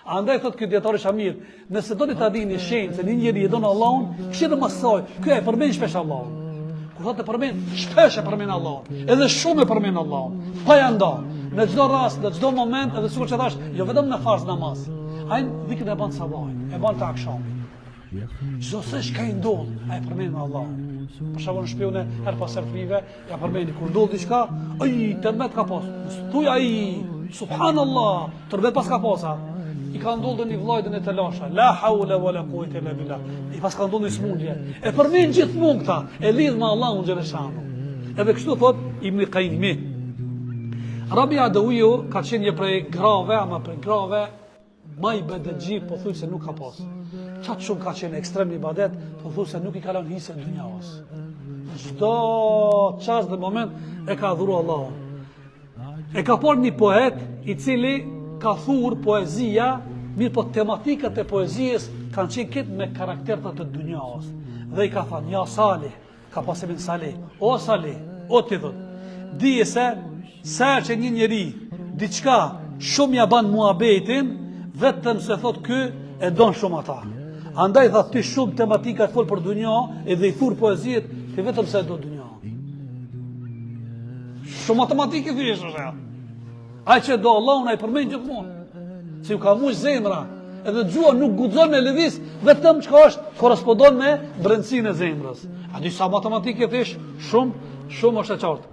Andaj thot ky dietar i Shamir, nëse doni ta dini shenjën, një njeri e don Allahun, kishte mësoj, ky e përmend shpesh Allahun. Kur thotë përmend, shpesh e përmend Allahun, edhe shumë e përmend Allahun. Pa ja nda, në çdo rast, në çdo moment, edhe sikur që thash, jo vetëm në farz namaz. Ai dhikrin e bën sabahit, e bën të akşamit. Çdo se çka i ndodh, ai përmend Allahun. Për shembull në shtëpinë her pas her fëmijëve, ja përmend kur ndodh diçka, ai tërmet ka pas. Thuaj ai, subhanallah, tërmet pas ka posa. I ka ndodhur një vllajtën e të lasha, la haula wala quwwata illa billah. I pas ka ndodhur një smundje. E përmend gjithmonë këta, e lidh me Allahun xhaleshanu. Edhe kështu thot Ibn Qayyim. Rabi Adawiu ka qenë një prej grave, ama prej grave më i bedexhi, po thuj se nuk ka pas. Qatë shumë ka qenë ekstrem një ibadet, po thuj se nuk i ka lënë hisë dunjas. Çdo çast dhe moment e ka adhuru Allahun. E ka por një poet i cili ka thur poezia, mirë po tematikat e poezijës kanë qenë këtë me karakterët të dunjas. Dhe i ka thënë, ja Salih, ka pasimin Salih, o Salih, o ti thot, dije se që një njeri, diçka shumë ja ban muhabetin, vetëm se thot ky e don shumë ata. Andaj thot ti shumë tematika të fol për dunja, edhe i thur poezijet, ti vetëm se do dunja. Shumë matematikë thjesht është ajo. Ai që do Allahun ai përmend gjithmonë. Si u ka mush zemra, edhe gjua nuk guxon me lëviz, vetëm çka është korrespondon me brendësinë e zemrës. A di sa matematikë thjesht, shumë është e qartë.